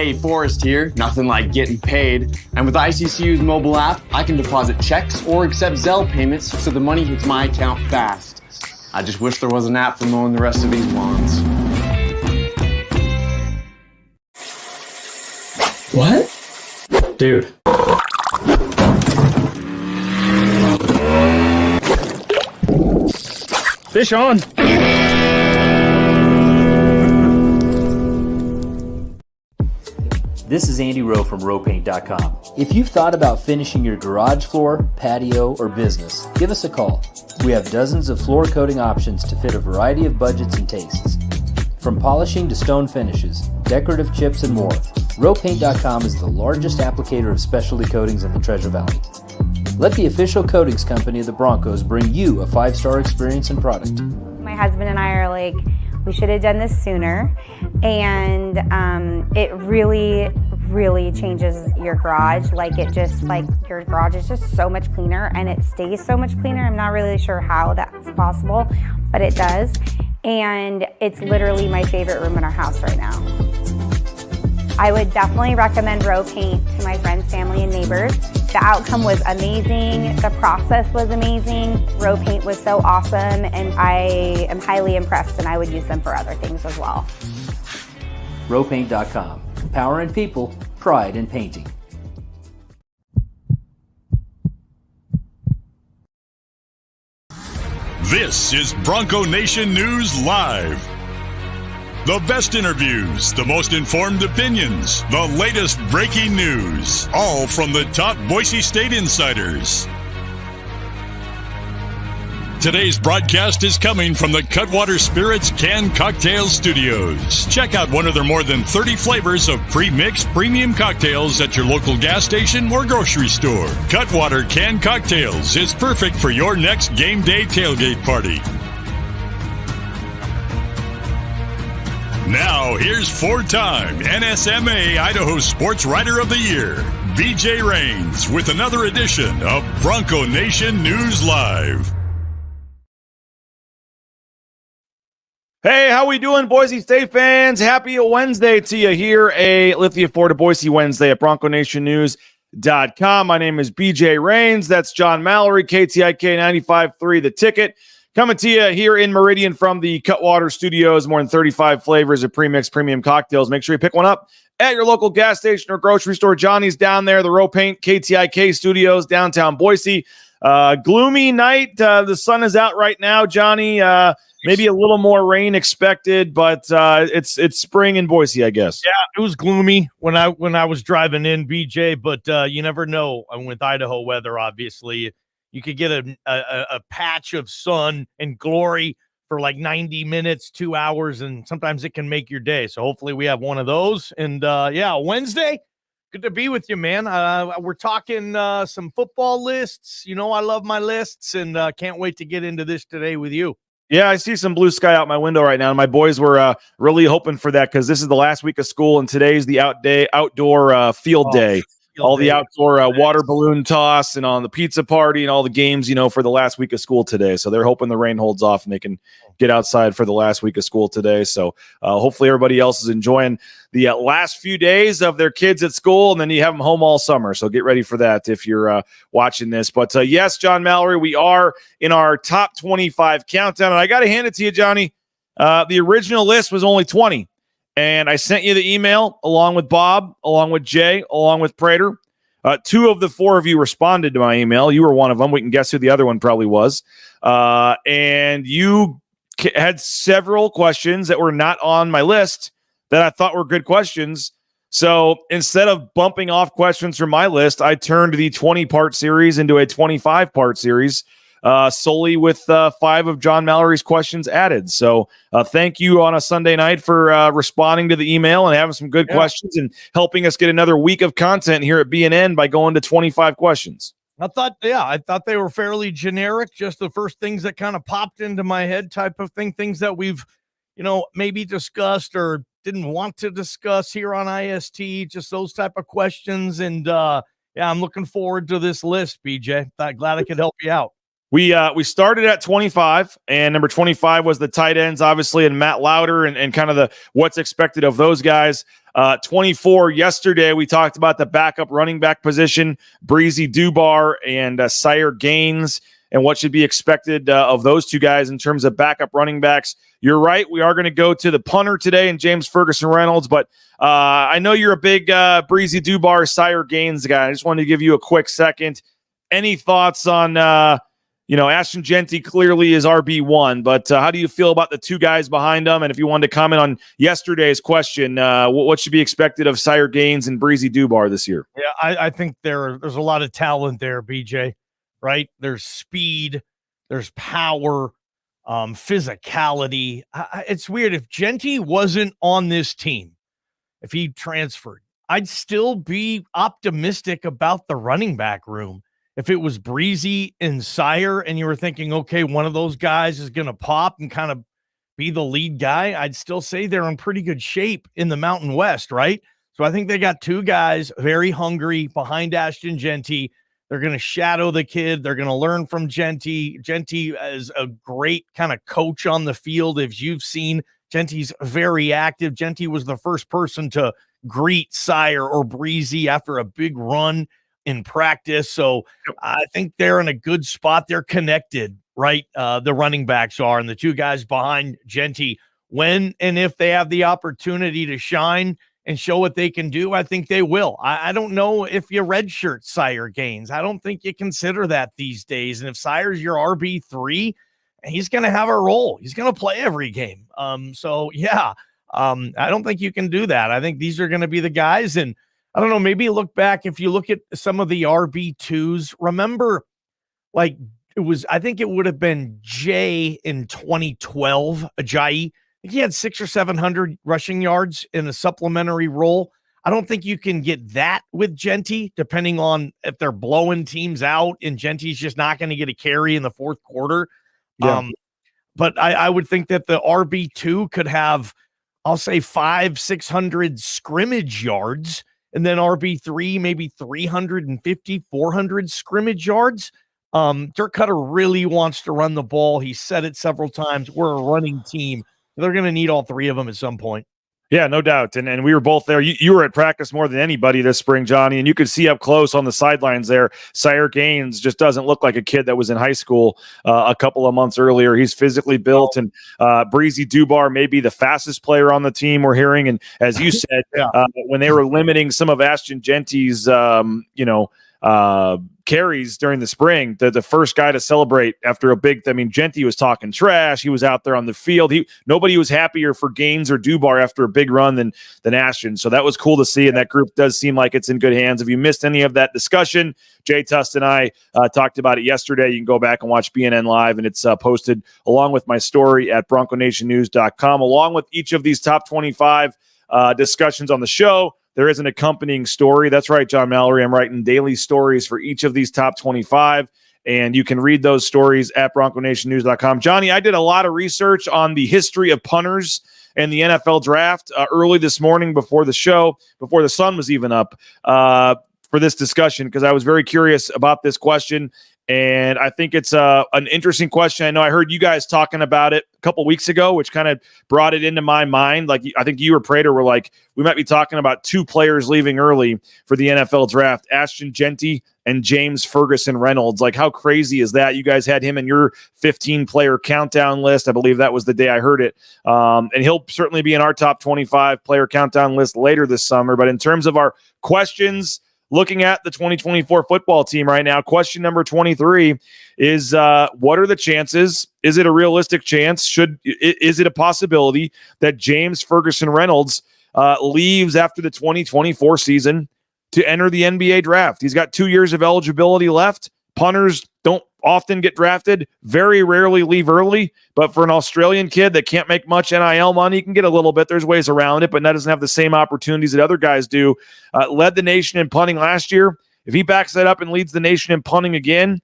Hey, Forrest here. Nothing like getting paid. And with ICCU's mobile app, I can deposit checks or accept Zelle payments so the money hits my account fast. I just wish there was an app for mowing the rest of these lawns. What? Dude. Fish on. This is Andy Rowe from RowPaint.com. If you've thought about finishing your garage floor, patio, or business, give us a call. We have dozens of floor coating options to fit a variety of budgets and tastes. From polishing to stone finishes, decorative chips, and more, RowPaint.com is the largest applicator of specialty coatings in the Treasure Valley. Let the official coatings company of the Broncos bring you a 5-star experience and product. My husband and I are like, we should have done this sooner, and it really changes your garage. Like your garage is just so much cleaner, and it stays so much cleaner. I'm not really sure how that's possible, but it does, and it's literally my favorite room in our house right now. I would definitely recommend Row Paint to my friends, family, and neighbors. The outcome was amazing. The process was amazing. Row Paint was so awesome, and I am highly impressed, and I would use them for other things as well. RowPaint.com. Power in people, pride in painting. This is Bronco Nation News Live. The best interviews, the most informed opinions, the latest breaking news, all from the top Boise State insiders. Today's broadcast is coming from the Cutwater Spirits Canned Cocktail Studios. Check out one of their more than 30 flavors of pre-mixed premium cocktails at your local gas station or grocery store. Cutwater Canned Cocktails is perfect for your next game day tailgate party. Now, here's four-time NSMA Idaho Sports Writer of the Year, BJ Rains, with another edition of Bronco Nation News Live. Hey, how we doing, Boise State fans? Happy Wednesday to you here, a Lithia Ford Boise Wednesday at BroncoNationNews.com. My name is BJ Rains. That's John Mallory, KTIK 95.3, The Ticket. Coming to you here in Meridian from the Cutwater Studios, more than 35 flavors of pre-mixed premium cocktails. Make sure you pick one up at your local gas station or grocery store. Johnny's down there, the Row Paint KTIK Studios, downtown Boise. Gloomy night. The sun is out right now, Johnny. Maybe a little more rain expected, but it's spring in Boise, I guess. Yeah, it was gloomy when I was driving in, BJ, but you never know with Idaho weather, obviously. You could get a patch of sun and glory for like 90 minutes, 2 hours, and sometimes it can make your day. So hopefully we have one of those. And Wednesday, good to be with you, man. We're talking some football lists. You know I love my lists, and can't wait to get into this today with you. Yeah, I see some blue sky out my window right now, and my boys were really hoping for that because this is the last week of school, and today's the outdoor field day. All the outdoor water balloon toss and on the pizza party and all the games, for the last week of school today. So they're hoping the rain holds off and they can get outside for the last week of school today. So hopefully everybody else is enjoying the last few days of their kids at school, and then you have them home all summer. So get ready for that if you're watching this. But yes, John Mallory, we are in our top 25 countdown. And I got to hand it to you, Johnny. The original list was only 20. And I sent you the email along with Bob, along with Jay, along with Prater. 2 of the 4 of you responded to my email. You were one of them. We can guess who the other one probably was. And you had several questions that were not on my list that I thought were good questions. So instead of bumping off questions from my list, I turned the 20-part series into a 25-part series. Solely with 5 of John Mallory's questions added. So thank you on a Sunday night for responding to the email and having some good questions and helping us get another week of content here at BNN by going to 25 questions. I thought they were fairly generic, just the first things that kind of popped into my head type of thing, things that we've, maybe discussed or didn't want to discuss here on IST, just those type of questions. And I'm looking forward to this list, BJ. Glad I could help you out. We started at 25, and number 25 was the tight ends, obviously, and Matt Lauder and kind of the what's expected of those guys. 24 yesterday, we talked about the backup running back position, Breezy Dubar and Sire Gaines, and what should be expected of those two guys in terms of backup running backs. You're right. We are going to go to the punter today and James Ferguson-Reynolds, but I know you're a big Breezy Dubar, Sire Gaines guy. I just wanted to give you a quick second. Any thoughts on Ashton Jeanty clearly is RB1, but how do you feel about the two guys behind them? And if you wanted to comment on yesterday's question, what should be expected of Sire Gaines and Breezy Dubar this year? Yeah, I think there's a lot of talent there, BJ, right? There's speed, there's power, physicality. It's weird. If Jeanty wasn't on this team, if he transferred, I'd still be optimistic about the running back room. If it was Breezy and Sire and you were thinking, okay, one of those guys is going to pop and kind of be the lead guy, I'd still say they're in pretty good shape in the Mountain West, right? So I think they got two guys very hungry behind Ashton Jeanty. They're going to shadow the kid. They're going to learn from Jeanty. Jeanty is a great kind of coach on the field. If you've seen, Jeanty's very active. Jeanty was the first person to greet Sire or Breezy after a big run in practice. So I think they're in a good spot. They're connected, right? The running backs are, and the two guys behind Jeanty, when and if they have the opportunity to shine and show what they can do, I think they will. I don't know if you redshirt Sire Gaines. I don't think you consider that these days. And if Sire's your RB3, he's going to have a role. He's going to play every game. I don't think you can do that. I think these are going to be the guys. And I don't know, maybe look back. If you look at some of the RB2s, remember, I think it would have been Jay in 2012, Ajayi. He had 600 or 700 rushing yards in a supplementary role. I don't think you can get that with Jeanty, depending on if they're blowing teams out and Genty's just not going to get a carry in the fourth quarter. Yeah. But I would think that the RB2 could have, I'll say 500-600 scrimmage yards, and then RB3, maybe 350, 400 scrimmage yards. Dirk Cutter really wants to run the ball. He said it several times. We're a running team. They're going to need all three of them at some point. Yeah, no doubt. And we were both there. You were at practice more than anybody this spring, Johnny, and you could see up close on the sidelines there, Sire Gaines just doesn't look like a kid that was in high school a couple of months earlier. He's physically built, and Breezy Dubar may be the fastest player on the team, we're hearing. And as you said, when they were limiting some of Ashton Jeanty's, carries during the spring, the first guy to celebrate after a big, Jeanty was talking trash. He was out there on the field. Nobody was happier for Gaines or Dubar after a big run than Ashton. So that was cool to see. And that group does seem like it's in good hands. If you missed any of that discussion, Jay Tust and I talked about it yesterday. You can go back and watch BNN Live, and it's posted along with my story at BroncoNationNews.com, along with each of these top 25 discussions on the show. There is an accompanying story. That's right, John Mallory. I'm writing daily stories for each of these top 25, and you can read those stories at BroncoNationNews.com. Johnny, I did a lot of research on the history of punters and the NFL draft early this morning before the show, before the sun was even up, for this discussion, because I was very curious about this question. And I think it's an interesting question. I know I heard you guys talking about it a couple weeks ago, which kind of brought it into my mind. Like, I think you or Prater were like, we might be talking about two players leaving early for the NFL draft, Ashton Jeanty and James Ferguson-Reynolds. Like, how crazy is that? You guys had him in your 15-player countdown list. I believe that was the day I heard it. And he'll certainly be in our top 25-player countdown list later this summer. But in terms of our questions, looking at the 2024 football team right now, question number 23 is, what are the chances? Is it a realistic chance? Is it a possibility that James Ferguson-Reynolds leaves after the 2024 season to enter the NBA draft? He's got 2 years of eligibility left. Punters don't often get drafted, very rarely leave early, but for an Australian kid that can't make much NIL money, he can get a little bit. There's ways around it, but that doesn't have the same opportunities that other guys do. Led the nation in punting last year. If he backs that up and leads the nation in punting again,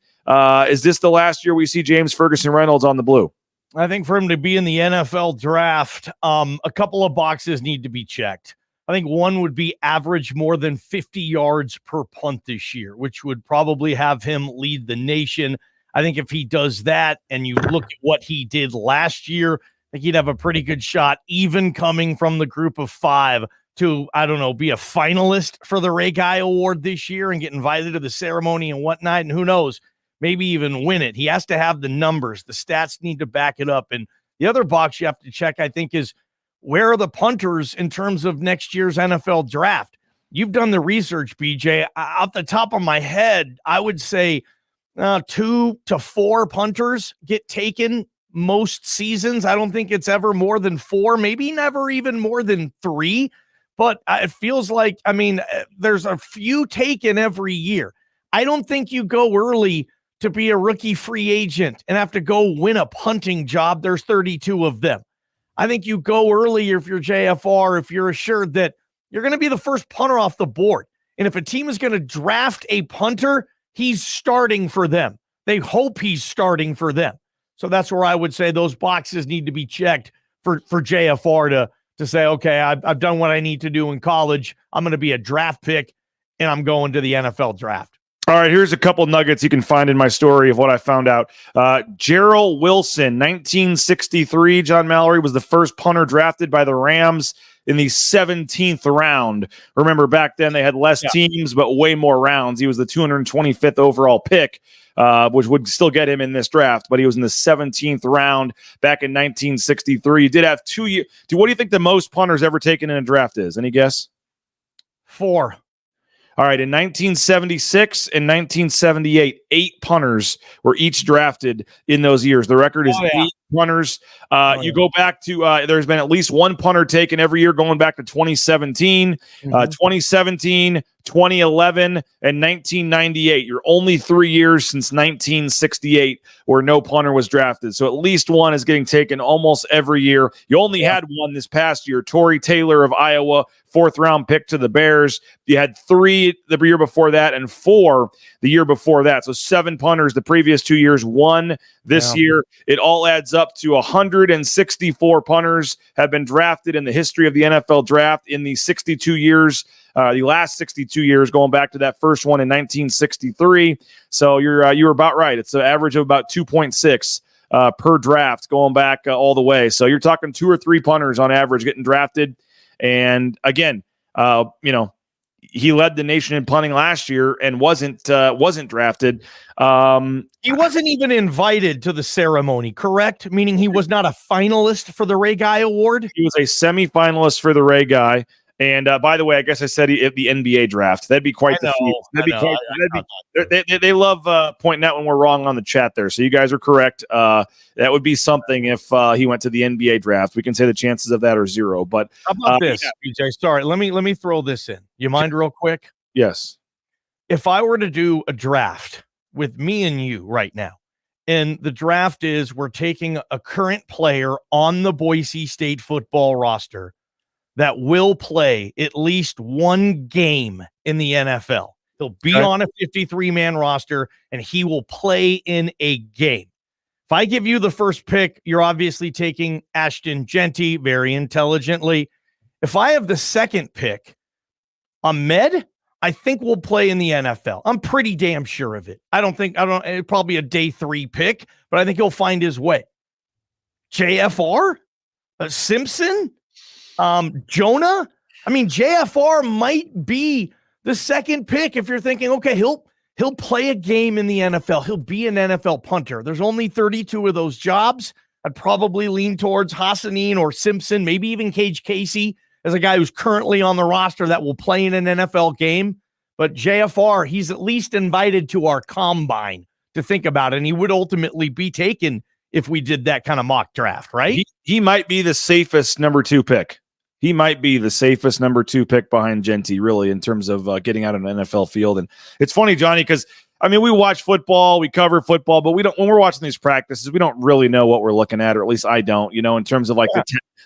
is this the last year we see James Ferguson-Reynolds on the blue? I think for him to be in the NFL draft, a couple of boxes need to be checked. I think one would be average more than 50 yards per punt this year, which would probably have him lead the nation. I think if he does that and you look at what he did last year, I think he'd have a pretty good shot, even coming from the group of 5, to, I don't know, be a finalist for the Ray Guy Award this year and get invited to the ceremony and whatnot. And who knows, maybe even win it. He has to have the numbers. The stats need to back it up. And the other box you have to check, I think, is where are the punters in terms of next year's NFL draft? You've done the research, BJ. Off the top of my head, I would say 2 to 4 punters get taken most seasons. I don't think it's ever more than 4, maybe never even more than 3. But it feels like, there's a few taken every year. I don't think you go early to be a rookie free agent and have to go win a punting job. There's 32 of them. I think you go early if you're JFR, if you're assured that you're going to be the first punter off the board. And if a team is going to draft a punter, he's starting for them. They hope he's starting for them. So that's where I would say those boxes need to be checked for JFR to say, okay, I've done what I need to do in college. I'm going to be a draft pick, and I'm going to the NFL draft. All right, here's a couple nuggets you can find in my story of what I found out. Gerald Wilson, 1963. John Mallory was the first punter drafted by the Rams in the 17th round. Remember, back then they had less teams, but way more rounds. He was the 225th overall pick, which would still get him in this draft, but he was in the 17th round back in 1963. He did have 2 years. What do you think the most punters ever taken in a draft is? Any guess? 4. All right, in 1976 and 1978, 8 punters were each drafted in those years. The record is 8 punters. You go back to, there's been at least 1 punter taken every year going back to 2017, 2017, 2011, and 1998. You're only 3 years since 1968 where no punter was drafted. So at least 1 is getting taken almost every year. You only had 1 this past year, Torrey Taylor of Iowa, 4th round pick to the Bears. You had 3 the year before that and 4 the year before that. So 7 punters the previous 2 years, 1 this year. It all adds up to 164 punters have been drafted in the history of the NFL draft in the 62 years. The last 62 years, going back to that first one in 1963. So you were about right. It's an average of about 2.6 per draft going back all the way. So you're talking 2 or 3 punters on average getting drafted. And again, he led the nation in punting last year and wasn't drafted. He wasn't even invited to the ceremony, correct? Meaning he was not a finalist for the Ray Guy Award? He was a semifinalist for the Ray Guy. And by the way, I guess I said the NBA draft. That'd be quite the feat. They love pointing out when we're wrong on the chat there. So you guys are correct. That would be something if he went to the NBA draft. We can say the chances of that are 0. But how about this, BJ? Sorry, let me throw this in. You mind real quick? Yes. If I were to do a draft with me and you right now, and the draft is we're taking a current player on the Boise State football roster that will play at least 1 game in the NFL. He'll be on a 53-man roster, and he will play in a game. If I give you the first pick, you're obviously taking Ashton Genty very intelligently. If I have the second pick, Ahmed, I think will play in the NFL. I'm pretty damn sure of it. It's probably a day 3 pick, but I think he'll find his way. JFR? Simpson? Jonah? JFR might be the second pick if you're thinking, okay, he'll play a game in the NFL. He'll be an NFL punter. There's only 32 of those jobs. I'd probably lean towards Hassanin or Simpson, maybe even Cage Casey as a guy who's currently on the roster that will play in an NFL game. But JFR, he's at least invited to our combine to think about it, and he would ultimately be taken if we did that kind of mock draft, right? He might be the safest number 2 pick. He might be the safest number 2 pick behind Genty, really, in terms of getting out on an NFL field. And it's funny, Johnny, because we watch football, we cover football, but when we're watching these practices, we don't really know what we're looking at, or at least I don't, in terms of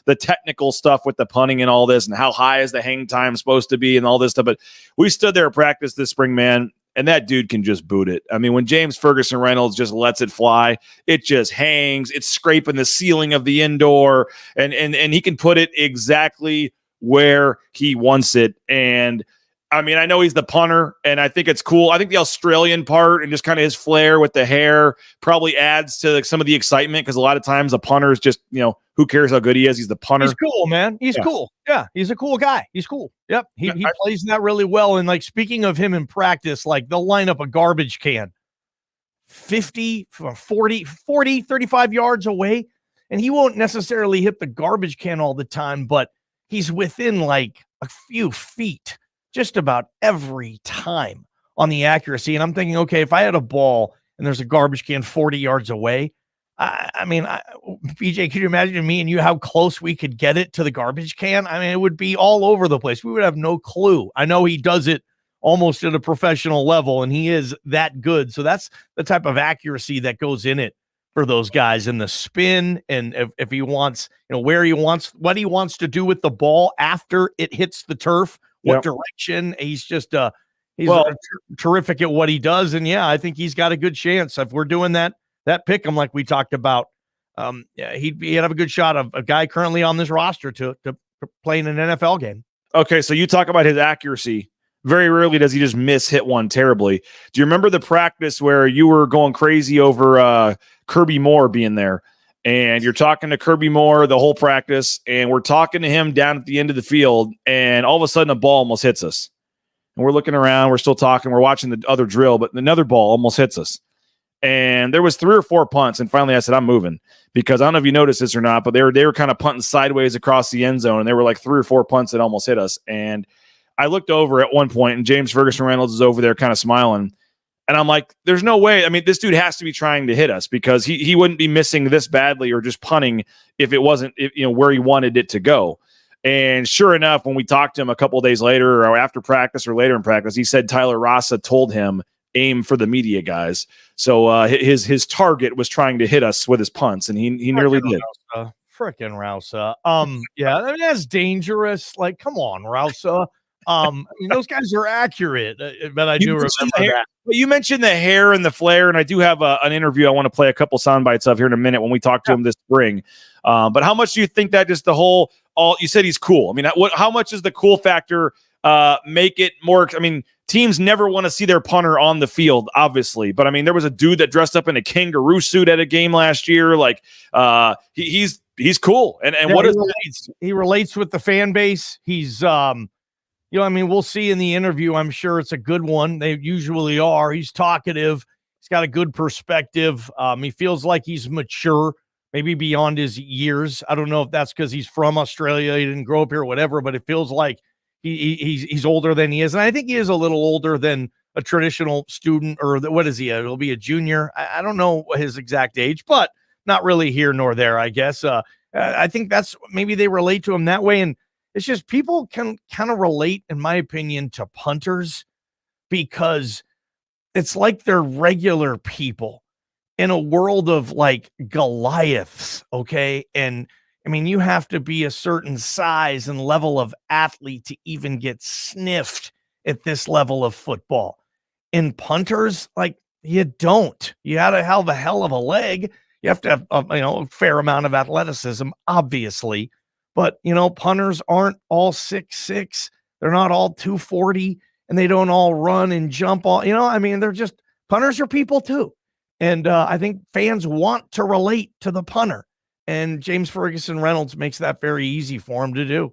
the technical stuff with the punting and all this, and how high is the hang time supposed to be and all this stuff. But we stood there at practice this spring, man, and that dude can just boot it. When James Ferguson-Reynolds just lets it fly, it just hangs. It's scraping the ceiling of the indoor, and he can put it exactly where he wants it. And I mean, I know he's the punter, and I think it's cool. I think the Australian part and just kind of his flair with the hair probably adds to some of the excitement, because a lot of times a punter is just, who cares how good he is? He's the punter. He's cool, man. He's cool. Yeah, he's a cool guy. He's cool. Yep. He plays that really well. And like, speaking of him in practice, like they'll line up a garbage can 50, 40, 35 yards away, and he won't necessarily hit the garbage can all the time, but he's within like a few feet just about every time on the accuracy. And I'm thinking, okay, if I had a ball and there's a garbage can 40 yards away, BJ, can you imagine me and you how close we could get it to the garbage can? I mean, it would be all over the place. We would have no clue. I know he does it almost at a professional level, and he is that good. So that's the type of accuracy that goes in it for those guys, and the spin, and if he wants, where he wants, what he wants to do with the ball after it hits the turf, what direction. He's just terrific at what he does. And yeah, I think he's got a good chance. If we're doing that pick him like we talked about, he'd have a good shot of a guy currently on this roster to play in an NFL game. Okay, so you talk about his accuracy. Very rarely does he just hit one terribly. Do you remember the practice where you were going crazy over Kirby Moore being there? And you're talking to Kirby Moore the whole practice, and we're talking to him down at the end of the field, and all of a sudden a ball almost hits us. And we're looking around, we're still talking, we're watching the other drill, but another ball almost hits us. And there was 3 or 4 punts, and finally I said, I'm moving, because I don't know if you noticed this or not, but they were kind of punting sideways across the end zone, and there were like 3 or 4 punts that almost hit us. And I looked over at one point, and James Ferguson-Reynolds is over there kind of smiling. And I'm like, there's no way. I mean, this dude has to be trying to hit us, because he wouldn't be missing this badly or just punting if it wasn't where he wanted it to go. And sure enough, when we talked to him a couple of days later, or after practice or later in practice, he said Tyler Rasa told him, aim for the media guys. So his target was trying to hit us with his punts, and he nearly did. Frickin' Rausa. Yeah, I mean, that's dangerous. Like, come on, Rausa. I mean, those guys are accurate, but I do remember that. But you mentioned the hair and the flair, and I do have an interview I want to play a couple sound bites of here in a minute when we talk to him this spring. But how much do you think that just you said he's cool? I mean, how much does the cool factor make it more? I mean, teams never want to see their punter on the field, obviously. But I mean, there was a dude that dressed up in a kangaroo suit at a game last year. Like, he's cool. And yeah, what he relates with the fan base. He's I mean, we'll see in the interview. I'm sure it's a good one. They usually are. He's talkative. He's got a good perspective. He feels like he's mature, maybe beyond his years. I don't know if that's because he's from Australia, he didn't grow up here or whatever, but it feels like he's older than he is. And I think he is a little older than a traditional student, or what is he? He'll be a junior. I don't know his exact age, but not really here nor there, I guess. I think that's maybe they relate to him that way. And it's just people can kind of relate, in my opinion, to punters because it's like they're regular people in a world of like Goliaths. Okay. And I mean, you have to be a certain size and level of athlete to even get sniffed at this level of football. In punters, like, you don't. You got to have a hell of a leg. You have to have a fair amount of athleticism, obviously. But, punters aren't all 6'6". They're not all 240, and they don't all run and jump all, I mean, punters are people too. And I think fans want to relate to the punter, and James Ferguson-Reynolds makes that very easy for him to do.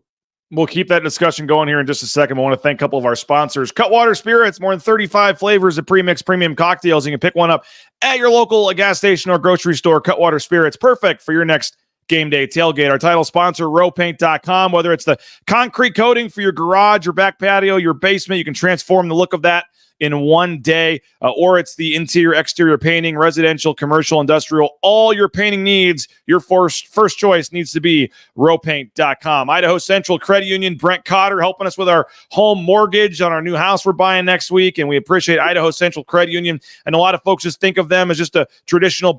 We'll keep that discussion going here in just a second. I want to thank a couple of our sponsors. Cutwater Spirits, more than 35 flavors of pre-mixed premium cocktails. You can pick one up at your local gas station or grocery store. Cutwater Spirits, perfect for your next game day tailgate. Our title sponsor, rowpaint.com. Whether it's the concrete coating for your garage or back patio, your basement, you can transform the look of that in one day, or it's the interior, exterior painting, residential, commercial, industrial, all your painting needs. Your first choice needs to be rowpaint.com. Idaho Central Credit Union, Brent Cotter helping us with our home mortgage on our new house we're buying next week, and we appreciate Idaho Central Credit Union. And a lot of folks just think of them as just a traditional,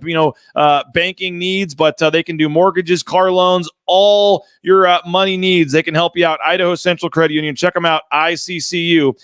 banking needs, but they can do mortgages, car loans, all your money needs. They can help you out. Idaho Central Credit Union. Check them out, iccu.com.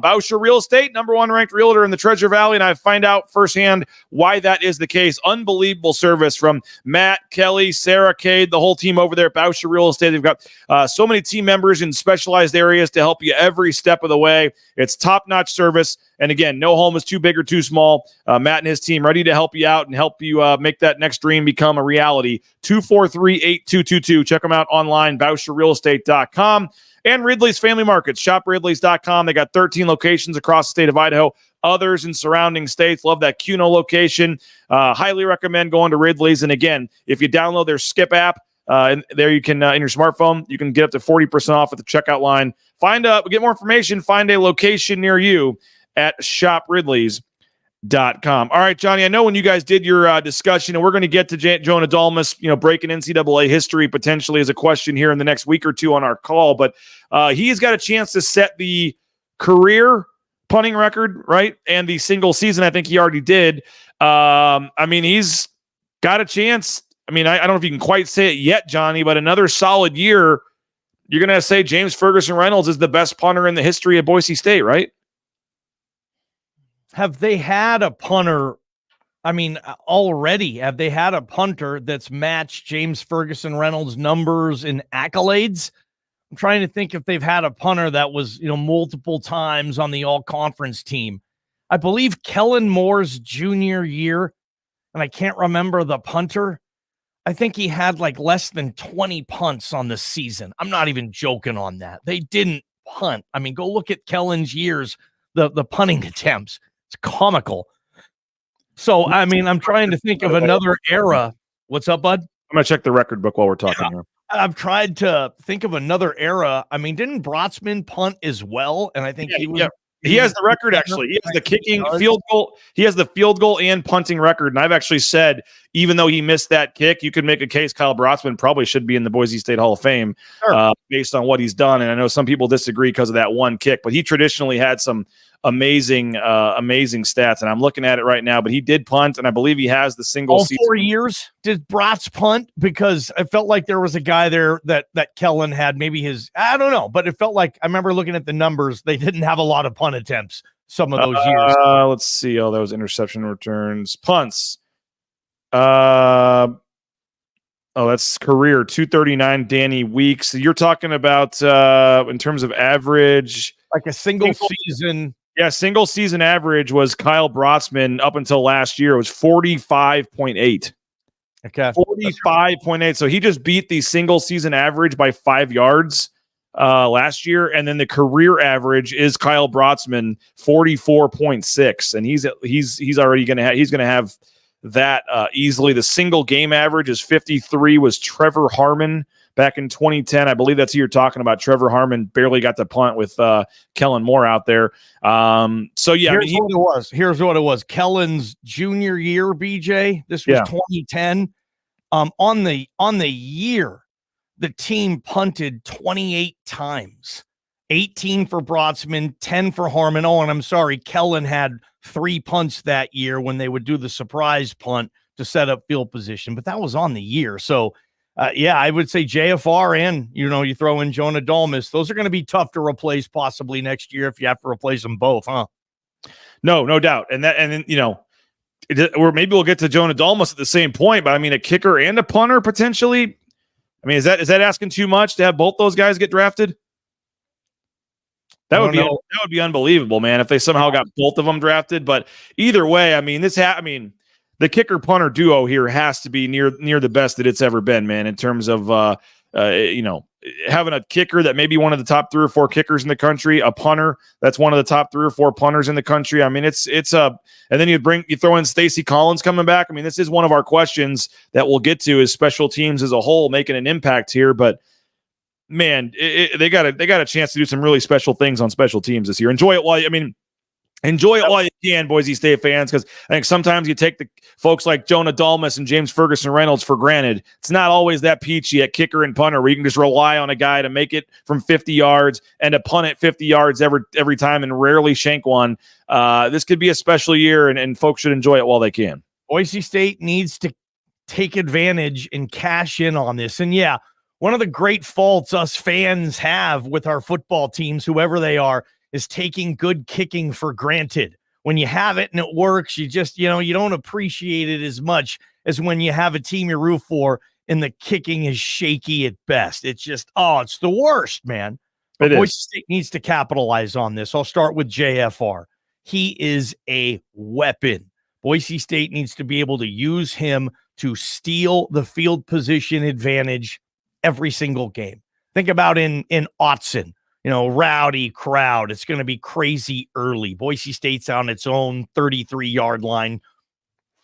Bauscher Real Estate, number one ranked realtor in the Treasure Valley, and I find out firsthand why that is the case. Unbelievable service from Matt, Kelly, Sarah, Cade, the whole team over there at Bauscher Real Estate. They've got so many team members in specialized areas to help you every step of the way. It's top-notch service. And again, no home is too big or too small. Matt and his team ready to help you out and help you make that next dream become a reality. 243-8222. Check them out online, BauscherRealEstate.com. And Ridley's Family Markets, shopridleys.com. They got 13 locations across the state of Idaho, others in surrounding states. Love that Cuno location. Highly recommend going to Ridley's. And again, if you download their Skip app, and there you can, in your smartphone, you can get up to 40% off at the checkout line. Get more information, find a location near you at shopridleys.com. All right, Johnny, I know when you guys did your discussion, and we're going to get to Jonah Dalmas, breaking NCAA history potentially as a question here in the next week or two on our call, but he's got a chance to set the career punting record, right? And the single season, I think he already did. He's got a chance. I don't know if you can quite say it yet, Johnny, but another solid year, you're going to say James Ferguson-Reynolds is the best punter in the history of Boise State, right? Have they had a punter? Already, have they had a punter that's matched James Ferguson-Reynolds' numbers in accolades? I'm trying to think if they've had a punter that was, multiple times on the all-conference team. I believe Kellen Moore's junior year, and I can't remember the punter. I think he had less than 20 punts on the season. I'm not even joking on that. They didn't punt. Go look at Kellen's years, the punting attempts. It's comical. So, I'm trying to think of another era. What's up, bud? I'm going to check the record book while we're talking here. I've tried to think of another era. Didn't Brotzman punt as well? And I think he has the record, actually. He has the kicking field goal. He has the field goal and punting record. And I've actually said, even though he missed that kick, you could make a case Kyle Brotzman probably should be in the Boise State Hall of Fame based on what he's done. And I know some people disagree because of that one kick, but he traditionally had some amazing stats. And I'm looking at it right now, but he did punt, and I believe he has the single all season. 4 years did Bratz punt? Because I felt like there was a guy there that Kellen had, maybe I don't know, but it felt like I remember looking at the numbers. They didn't have a lot of punt attempts some of those years. Let's see. Oh, that was interception returns. Punts. That's career 239. Danny Weeks. You're talking about in terms of average, like a single season. Yeah, single season average was Kyle Brotzman up until last year. It was 45.8. Okay. 45.8. So he just beat the single season average by 5 yards last year. And then the career average is Kyle Brotzman 44.6. And he's already going to have that easily. The single game average is 53 was Trevor Harmon back in 2010. I believe that's who you're talking about. Trevor Harmon barely got to punt with Kellen Moore out there. Here's what it was. Kellen's junior year, BJ. This was 2010. On the year, the team punted 28 times. 18 for Brotzman, 10 for Harmon. Oh, and I'm sorry, Kellen had 3 punts that year when they would do the surprise punt to set up field position. But that was on the year. So, I would say JFR and, you throw in Jonah Dalmas. Those are going to be tough to replace possibly next year if you have to replace them both, huh? No doubt. And then, or maybe we'll get to Jonah Dalmas at the same point, but a kicker and a punter potentially. Is that asking too much to have both those guys get drafted? That would be unbelievable, man, if they somehow got both of them drafted. But either way, the kicker punter duo here has to be near the best that it's ever been, man, in terms of having a kicker that may be one of the top 3 or 4 kickers in the country, a punter that's one of the top 3 or 4 punters in the country. And then you throw in Stacy Collins coming back. This is one of our questions that we'll get to, is special teams as a whole making an impact here. But man, they got a chance to do some really special things on special teams this year. Enjoy it while you can, Boise State fans, because I think sometimes you take the folks like Jonah Dalmas and James Ferguson-Reynolds for granted. It's not always that peachy at kicker and punter where you can just rely on a guy to make it from 50 yards and to punt it 50 yards every time and rarely shank one. This could be a special year, and folks should enjoy it while they can. Boise State needs to take advantage and cash in on this. And one of the great faults us fans have with our football teams, whoever they are, is taking good kicking for granted. When you have it and it works, you just, you don't appreciate it as much as when you have a team you root for and the kicking is shaky at best. It's just, it's the worst, man. But Boise State needs to capitalize on this. I'll start with JFR. He is a weapon. Boise State needs to be able to use him to steal the field position advantage every single game. Think about in Autzen, rowdy crowd. It's going to be crazy early. Boise State's on its own 33-yard line,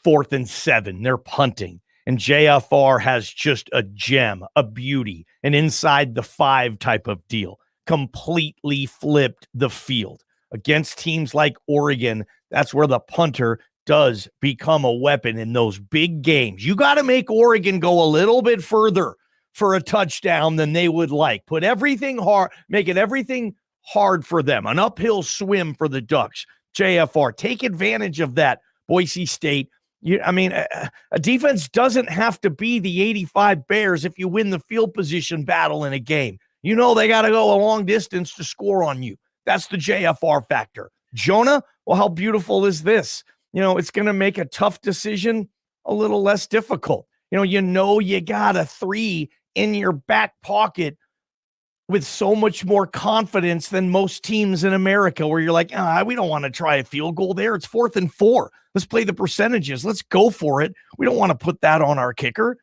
4th and 7. They're punting. And JFR has just a gem, a beauty, an inside the 5 type of deal. Completely flipped the field. Against teams like Oregon, that's where the punter does become a weapon in those big games. You got to make Oregon go a little bit further for a touchdown than they would like. Put everything hard, make it everything hard for them. An uphill swim for the Ducks. JFR, take advantage of that. Boise State. A defense doesn't have to be the 85 Bears if you win the field position battle in a game. They got to go a long distance to score on you. That's the JFR factor. Jonah, well, how beautiful is this? It's going to make a tough decision a little less difficult. You got a 3 in your back pocket with so much more confidence than most teams in America, where you're like, we don't want to try a field goal there. It's 4th and 4. Let's play the percentages. Let's go for it. We don't want to put that on our kicker.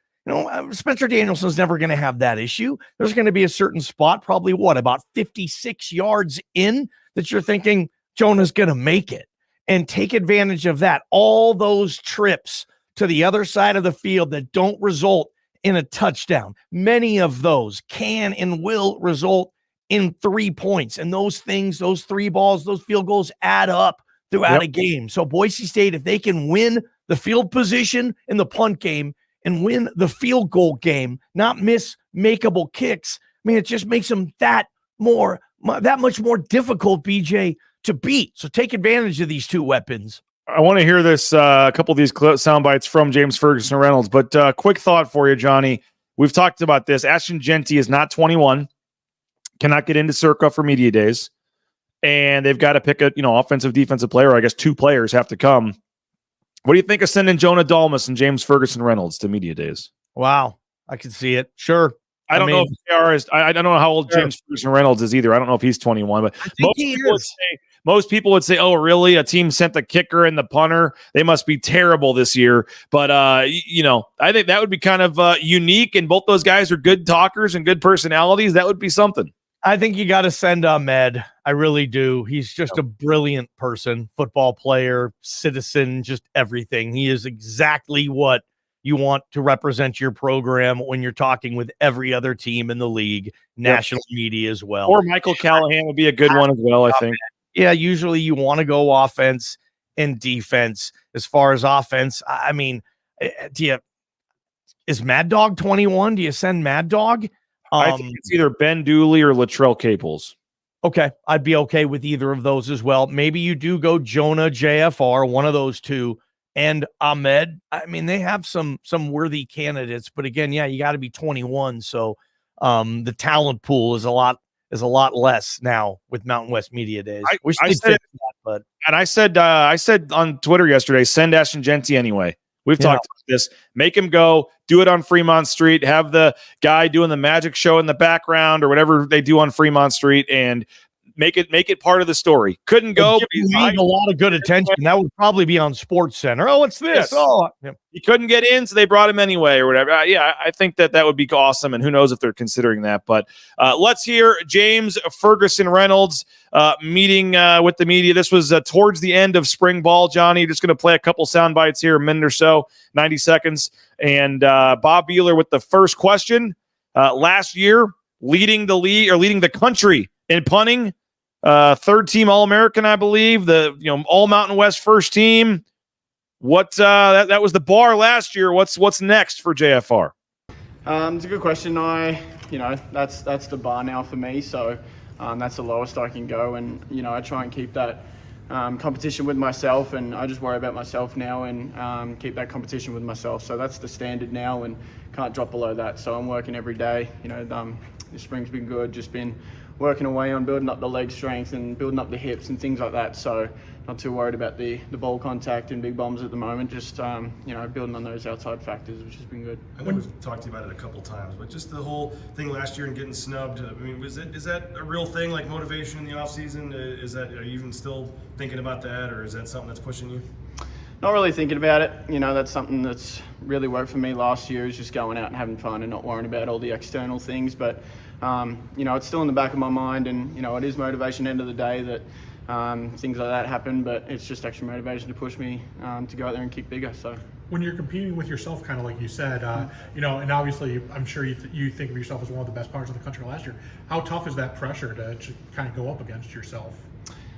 Spencer Danielson's never going to have that issue. There's going to be a certain spot, probably about 56 yards in, that you're thinking Jonah's going to make it, and take advantage of that. All those trips to the other side of the field that don't result in a touchdown, many of those can and will result in 3 points. And those things, those 3 balls, those field goals add up throughout a game. So Boise State, if they can win the field position in the punt game and win the field goal game, not miss makeable kicks, it just makes them that much more difficult, BJ, to beat. So take advantage of these 2 weapons. I want to hear this, a couple of these sound bites from James Ferguson-Reynolds, but quick thought for you, Johnny. We've talked about this. Ashton Jeanty is not 21, cannot get into Circa for media days, and they've got to pick a offensive, defensive player. I guess 2 players have to come. What do you think of sending Jonah Dalmas and James Ferguson-Reynolds to media days? Wow, I can see it. Sure. I don't know if they are. I don't know how old James Ferguson-Reynolds is either. I don't know if he's 21, but most people would say, "Oh, really? A team sent the kicker and the punter? They must be terrible this year." But I think that would be kind of unique. And both those guys are good talkers and good personalities. That would be something. I think you got to send Ahmed. I really do. He's just a brilliant person, football player, citizen, just everything. He is exactly what you want to represent your program when you're talking with every other team in the league, national media as well. Or Michael Callahan would be a good one as well, I think. Yeah, usually you want to go offense and defense. As far as offense, is Mad Dog 21? Do you send Mad Dog? I think it's either Ben Dooley or Latrell Caples. Okay, I'd be okay with either of those as well. Maybe you do go Jonah, JFR, one of those 2, and Ahmed. They have some worthy candidates, but again, you got to be 21. So the talent pool is a lot less now with Mountain West Media Days. I said on Twitter yesterday, send Ashton Jeanty anyway. We've talked about this. Make him go. Do it on Fremont Street. Have the guy doing the magic show in the background or whatever they do on Fremont Street, and make it part of the story. Couldn't go. He needs a lot of good attention. That would probably be on Sports Center. Oh, what's this? Yes. He couldn't get in, so they brought him anyway or whatever. I think that would be awesome, and who knows if they're considering that. But let's hear James Ferguson-Reynolds meeting with the media. This was towards the end of spring ball, Johnny. Just going to play a couple sound bites here, a minute or so, 90 seconds. And Bob Beeler with the first question. Last year, leading the country in punting. 3rd team All-American, I believe. The All Mountain West first team. What that was the bar last year. What's next for JFR? It's a good question. That's the bar now for me. So that's the lowest I can go, and I try and keep that competition with myself, and I just worry about myself now and keep that competition with myself. So that's the standard now, and can't drop below that. So I'm working every day. The spring's been good. Just been working away on building up the leg strength and building up the hips and things like that. So not too worried about the ball contact and big bombs at the moment. Just building on those outside factors, which has been good. I know we've talked to you about it a couple times, but just the whole thing last year and getting snubbed. I mean, is that a real thing? Like motivation in the off season? Are you even still thinking about that, or is that something that's pushing you? Not really thinking about it. That's something that's really worked for me last year, is just going out and having fun and not worrying about all the external things. But, it's still in the back of my mind, and, it is motivation at the end of the day that things like that happen, but it's just extra motivation to push me to go out there and kick bigger. So when you're competing with yourself, kind of like you said, and obviously I'm sure you think of yourself as one of the best punters in the country last year. How tough is that pressure to kind of go up against yourself?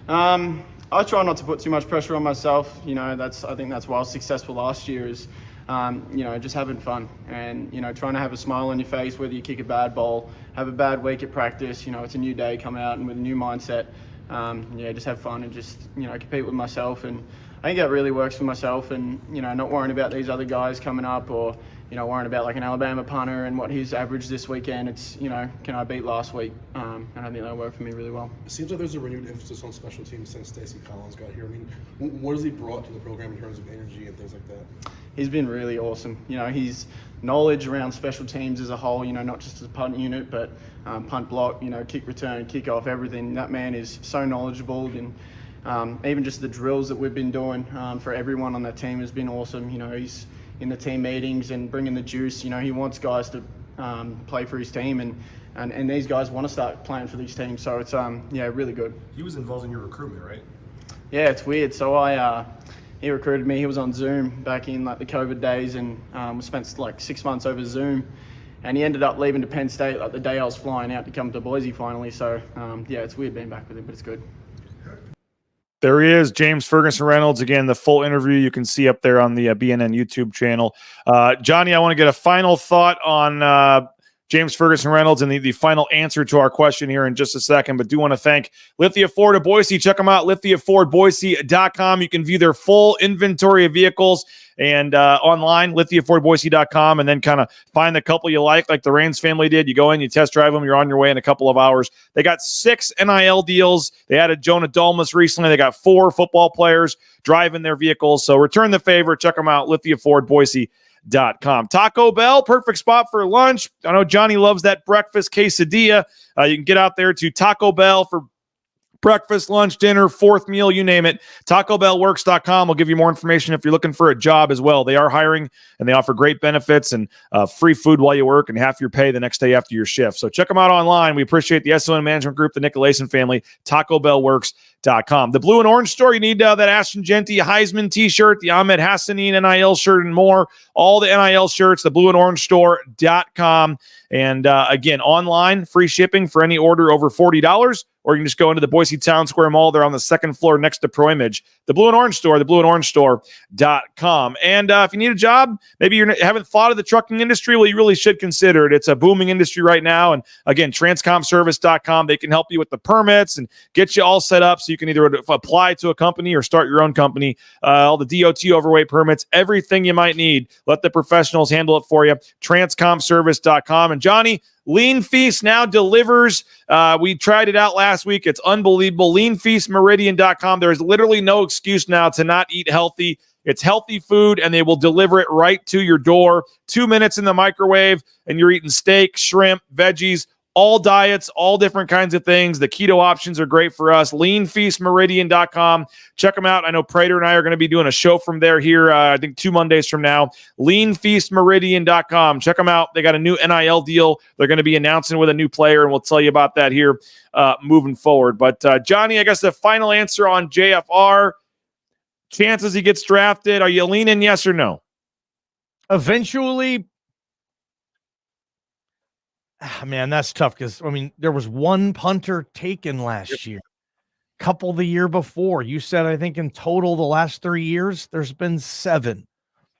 I try not to put too much pressure on myself. I think that's why I was successful last year, is just having fun and, trying to have a smile on your face, whether you kick a bad ball, have a bad week at practice. It's a new day, come out and with a new mindset. Just have fun and just, compete with myself. And I think that really works for myself, and, not worrying about these other guys coming up, or, worrying about like an Alabama punter and what he's averaged this weekend. It's, can I beat last week? And I think that worked for me really well. It seems like there's a renewed emphasis on special teams since Stacey Collins got here. I mean, what has he brought to the program in terms of energy and things like that? He's been really awesome. His knowledge around special teams as a whole, not just as a punt unit, but punt block, kick return, kick off, everything. That man is so knowledgeable, and even just the drills that we've been doing for everyone on that team has been awesome. He's in the team meetings and bringing the juice. He wants guys to play for his team, and these guys want to start playing for these teams. So it's really good. He was involved in your recruitment, right? Yeah, it's weird. So he recruited me. He was on Zoom back in like the COVID days, and we spent like 6 months over Zoom. And he ended up leaving to Penn State like the day I was flying out to come to Boise finally. So it's weird being back with him, but it's good. There he is, James Ferguson-Reynolds. Again, the full interview you can see up there on the BNN YouTube channel. Johnny, I want to get a final thought on James Ferguson-Reynolds and the final answer to our question here in just a second, but do want to thank Lithia Ford of Boise. Check them out, lithiafordboise.com. You can view their full inventory of vehicles and online, lithiafordboise.com, and then kind of find the couple you like the Raines family did. You go in, you test drive them, you're on your way in a couple of hours. They got 6 NIL deals. They added Jonah Dolmas recently. They got 4 football players driving their vehicles. So return the favor. Check them out, lithiafordboise.com. Taco Bell, perfect spot for lunch. I know Johnny loves that breakfast quesadilla. You can get out there to Taco Bell for breakfast, lunch, dinner, fourth meal, you name it. TacoBellWorks.com will give you more information if you're looking for a job as well. They are hiring, and they offer great benefits and free food while you work and half your pay the next day after your shift. So check them out online. We appreciate the SON Management Group, the Nicolason family, TacoBellWorks.com. The Blue and Orange Store, you need that Ashton Genty Heisman t-shirt, the Ahmed Hassanin NIL shirt, and more. All the NIL shirts, the Blue and Orange Store.com. And again, online, free shipping for any order over $40, or you can just go into the Boise Town Square Mall. They're on the second floor next to Pro Image. The Blue and Orange Store, theblueandorangestore.com. And if you need a job, maybe you haven't thought of the trucking industry, well, you really should consider it. It's a booming industry right now. And again, transcomservice.com, they can help you with the permits and get you all set up so you can either apply to a company or start your own company. All the DOT overweight permits, everything you might need. Let the professionals handle it for you. Transcomservice.com. And Johnny, Lean Feast now delivers. We tried it out last week. It's unbelievable. LeanFeastMeridian.com. There is literally no excuse now to not eat healthy. It's healthy food, and they will deliver it right to your door. 2 minutes in the microwave, and you're eating steak, shrimp, veggies, all diets, all different kinds of things. The keto options are great for us. LeanFeastMeridian.com. Check them out. I know Prater and I are going to be doing a show from there here, I think 2 Mondays from now. LeanFeastMeridian.com. Check them out. They got a new NIL deal they're going to be announcing with a new player, and we'll tell you about that here moving forward. But, Johnny, I guess the final answer on JFR, chances he gets drafted, are you leaning yes or no? Eventually, man, that's tough because, there was one punter taken last year, couple the year before. You said, I think in total the last 3 years, there's been 7.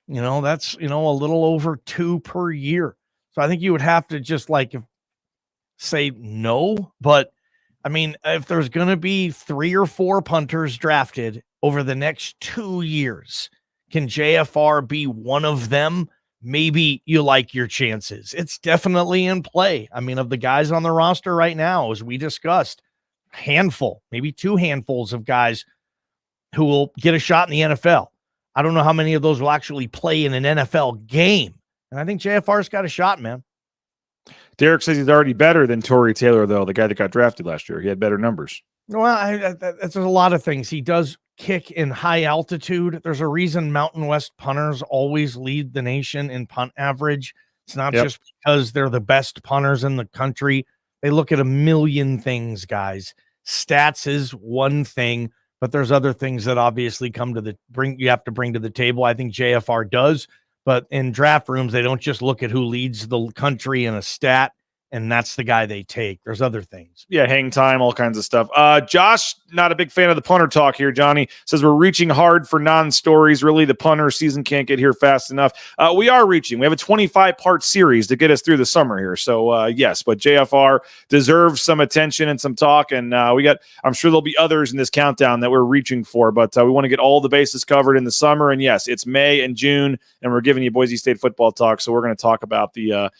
That's, a little over 2 per year. So I think you would have to just say no. But, if there's going to be 3 or 4 punters drafted over the next 2 years, can JFR be one of them? maybe you like your chances. It's definitely in play. I mean, of the guys on the roster right now, as we discussed, handful, maybe 2 handfuls of guys who will get a shot in the NFL. I don't know how many of those will actually play in an NFL game. And I think JFR's got a shot, man. Derek says he's already better than Torrey Taylor, though, the guy that got drafted last year. He had better numbers. Well, there's a lot of things. He does kick in high altitude. There's a reason Mountain West punters always lead the nation in punt average. It's not just because they're the best punters in the country. They look at a million things, guys. Stats is one thing, but there's other things that obviously you have to bring to the table. I think JFR does, but in draft rooms, they don't just look at who leads the country in a stat, and that's the guy they take. There's other things. Yeah, hang time, all kinds of stuff. Josh, not a big fan of the punter talk here, Johnny. Says we're reaching hard for non-stories. Really, the punter season can't get here fast enough. We are reaching. We have a 25-part series to get us through the summer here. So, yes, but JFR deserves some attention and some talk, and I'm sure there'll be others in this countdown that we're reaching for, but we want to get all the bases covered in the summer, and yes, it's May and June, and we're giving you Boise State football talk, so we're going to talk about the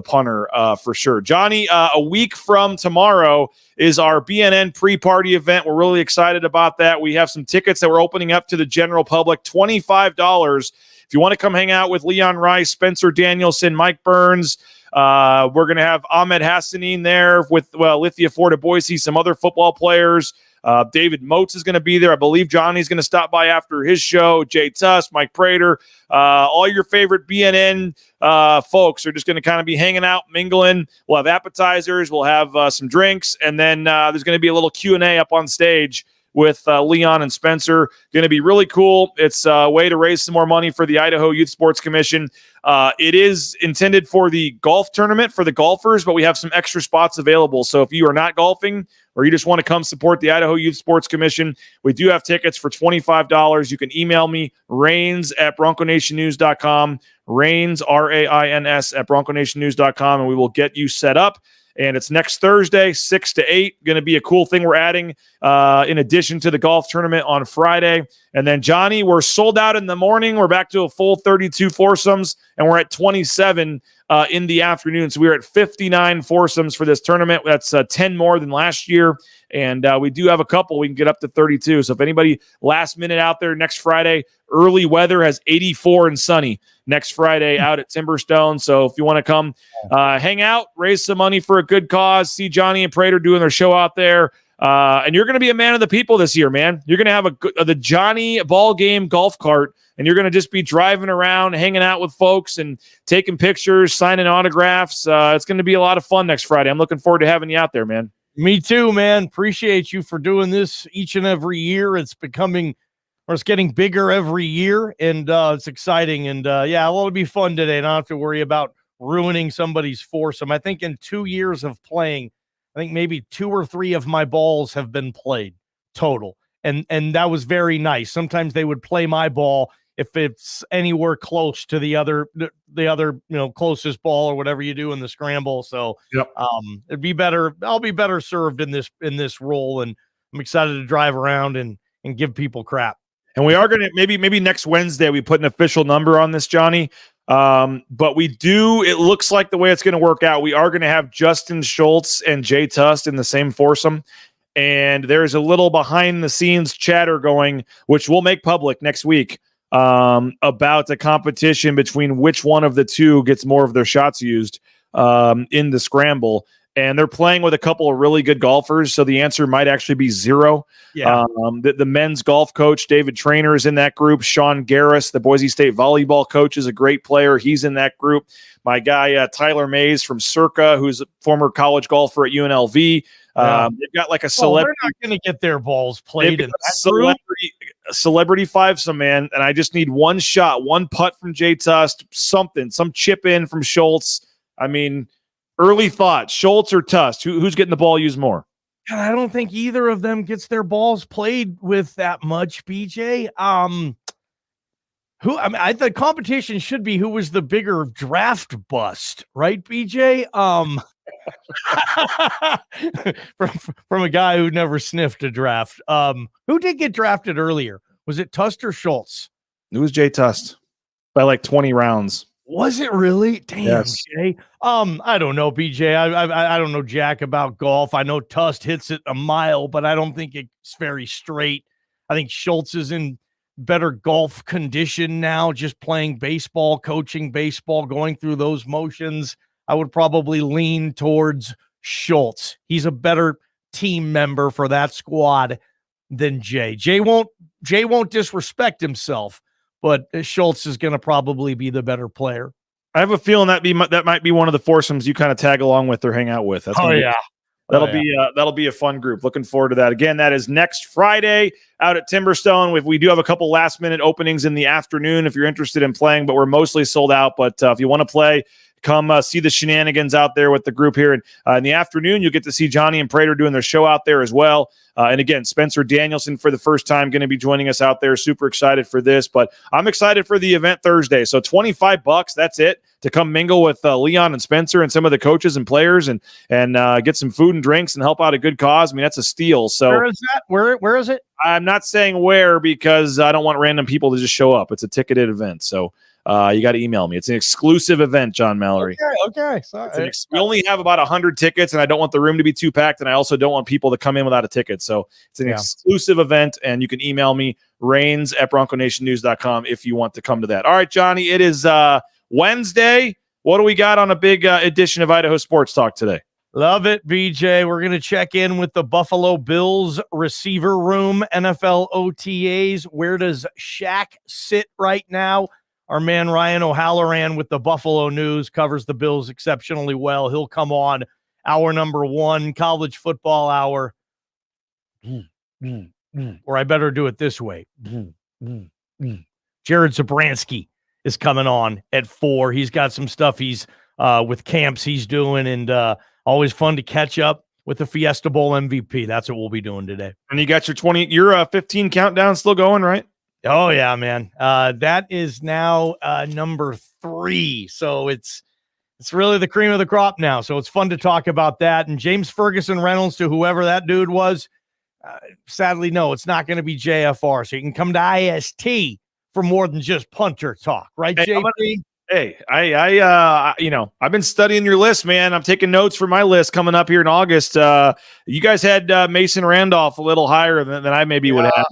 punter for sure. Johnny, a week from tomorrow is our BNN pre-party event. We're really excited about that. We have some tickets that we're opening up to the general public, $25. If you want to come hang out with Leon Rice, Spencer Danielson, Mike Burns, we're going to have Ahmed Hassanin there with Lithia Ford of Boise, some other football players. David Moats is going to be there. I believe Johnny's going to stop by after his show. Jay Tuss, Mike Prater, all your favorite BNN folks are just going to kind of be hanging out, mingling. We'll have appetizers. We'll have some drinks. And then there's going to be a little Q&A up on stage with Leon and Spencer. Going to be really cool. It's a way to raise some more money for the Idaho Youth Sports Commission. It is intended for the golf tournament for the golfers, but we have some extra spots available. So if you are not golfing or you just want to come support the Idaho Youth Sports Commission, we do have tickets for $25. You can email me, rains@bronconationnews.com, rains, RAINS, at bronconationnews.com, and we will get you set up. And it's next Thursday, 6 to 8. Going to be a cool thing we're adding in addition to the golf tournament on Friday. And then, Johnny, we're sold out in the morning. We're back to a full 32 foursomes, and we're at 27 in the afternoon. So we're at 59 foursomes for this tournament. That's 10 more than last year. And we do have a couple. We can get up to 32. So if anybody last minute out there next Friday, early weather has 84 and sunny next Friday out at Timberstone. So if you want to come hang out, raise some money for a good cause, see Johnny and Prater doing their show out there. And you're going to be a man of the people this year, man. You're going to have the Johnny ball game golf cart, and you're going to just be driving around, hanging out with folks and taking pictures, signing autographs. It's going to be a lot of fun next Friday. I'm looking forward to having you out there, man. Me too, man. Appreciate you for doing this each and every year. It's getting bigger every year, and it's exciting. And it'll be fun today. I don't have to worry about ruining somebody's foursome. I think in 2 years of playing, I think maybe 2 or 3 of my balls have been played total. And that was very nice. Sometimes they would play my ball if it's anywhere close to the other, closest ball or whatever you do in the scramble. So it'd be better. I'll be better served in this role. And I'm excited to drive around and give people crap. And we are going to maybe next Wednesday, we put an official number on this, Johnny. But it looks like the way it's going to work out, we are going to have Justin Schultz and Jay Tust in the same foursome. And there's a little behind the scenes chatter going, which we'll make public next week, about the competition between which one of the two gets more of their shots used in the scramble. And they're playing with a couple of really good golfers, so the answer might actually be 0. Yeah. The men's golf coach, David Traynor, is in that group. Sean Garris, the Boise State volleyball coach, is a great player. He's in that group. My guy, Tyler Mays from Circa, who's a former college golfer at UNLV. They've got like a celebrity. They're not going to get their balls played in that celebrity fivesome, man. And I just need one shot, one putt from Jay Tust, some chip in from Schultz. I mean, early thoughts, Schultz or Tust? Who's getting the ball used more? God, I don't think either of them gets their balls played with that much, BJ. The competition should be who was the bigger draft bust, right, BJ? From a guy who never sniffed a draft. Who did get drafted earlier? Was it Tust or Schultz? It was Jay Tust by like 20 rounds. Was it really? Damn, Yes. Jay. I don't know, BJ. I don't know jack about golf. I know Tust hits it a mile, but I don't think it's very straight. I think Schultz is in better golf condition now, just playing baseball, coaching baseball, going through those motions. I would probably lean towards Schultz. He's a better team member for that squad than Jay. Jay won't disrespect himself, but Schultz is going to probably be the better player. I have a feeling that might be one of the foursomes you kind of tag along with or hang out with. That'll be a fun group. Looking forward to that. Again, that is next Friday out at Timberstone. We do have a couple last minute openings in the afternoon if you're interested in playing, but we're mostly sold out. But if you want to play, come see the shenanigans out there with the group here. And in the afternoon, you'll get to see Johnny and Prater doing their show out there as well. And again, Spencer Danielson for the first time going to be joining us out there. Super excited for this, but I'm excited for the event Thursday. So $25, that's it, to come mingle with Leon and Spencer and some of the coaches and players and get some food and drinks and help out a good cause. I mean, that's a steal. So where is that? Where is it? I'm not saying where because I don't want random people to just show up. It's a ticketed event. So you got to email me. It's an exclusive event, John Mallory. Okay. Sorry. We only have about 100 tickets, and I don't want the room to be too packed, and I also don't want people to come in without a ticket. So it's an exclusive event, and you can email me, rains@bronconationnews.com, if you want to come to that. All right, Johnny, it is Wednesday. What do we got on a big edition of Idaho Sports Talk today? Love it, BJ. We're going to check in with the Buffalo Bills receiver room, NFL OTAs. Where does Shaq sit right now? Our man Ryan O'Halloran with the Buffalo News covers the Bills exceptionally well. He'll come on hour number 1, college football hour. Or I better do it this way. Jared Zabransky is coming on at 4. He's got some stuff he's with camps he's doing, and always fun to catch up with the Fiesta Bowl MVP. That's what we'll be doing today. And you got your 15 countdown still going, right? Oh yeah, man. That is now number 3. So it's really the cream of the crop now. So it's fun to talk about that. And James Ferguson-Reynolds, to whoever that dude was, sadly, no, it's not going to be JFR. So you can come to IST for more than just punter talk, right, JP? I've been studying your list, man. I'm taking notes for my list coming up here in August. You guys had Mason Randolph a little higher than I maybe would have.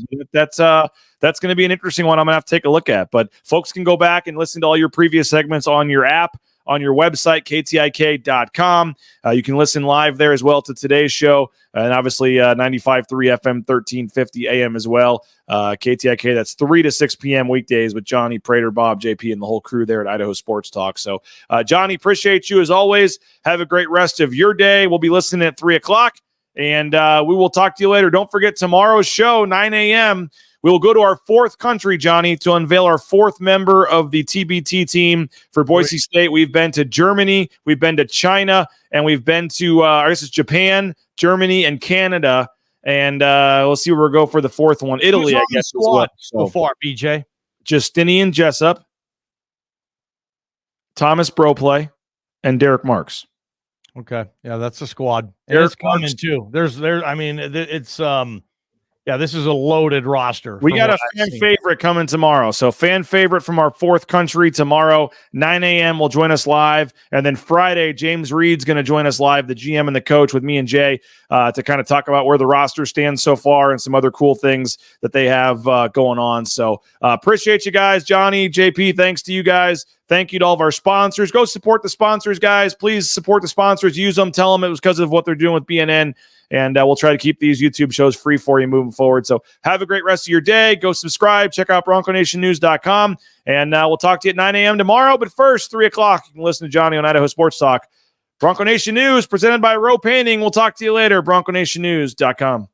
That's going to be an interesting one I'm going to have to take a look at. But folks can go back and listen to all your previous segments on your app, on your website, KTIK.com. You can listen live there as well to today's show. And obviously 95.3 FM, 1350 AM as well. KTIK, that's 3 to 6 p.m. weekdays with Johnny, Prater, Bob, JP, and the whole crew there at Idaho Sports Talk. So, Johnny, appreciate you as always. Have a great rest of your day. We'll be listening at 3 o'clock, and we will talk to you later. Don't forget tomorrow's show, 9 a.m., we will go to our 4th country, Johnny, to unveil our 4th member of the TBT team for Boise State. We've been to Germany, we've been to China, and we've been to, I guess it's Japan, Germany, and Canada. And we'll see where we'll go for the 4th one. Italy, I guess, as well. So far, BJ. Justinian Jessup, Thomas Broplay, and Derek Marks. Okay. Yeah, that's the squad. It's coming too. This is a loaded roster. We got a fan favorite coming tomorrow. So fan favorite from our 4th country tomorrow, 9 a.m. will join us live. And then Friday, James Reed's going to join us live, the GM and the coach with me and Jay, to kind of talk about where the roster stands so far and some other cool things that they have going on. So appreciate you guys. Johnny, JP, thanks to you guys. Thank you to all of our sponsors. Go support the sponsors, guys. Please support the sponsors. Use them. Tell them it was because of what they're doing with BNN. And we'll try to keep these YouTube shows free for you moving forward. So have a great rest of your day. Go subscribe. Check out BroncoNationNews.com. And we'll talk to you at 9 a.m. tomorrow. But first, 3 o'clock, you can listen to Johnny on Idaho Sports Talk. Bronco Nation News presented by Rowe Painting. We'll talk to you later. BroncoNationNews.com.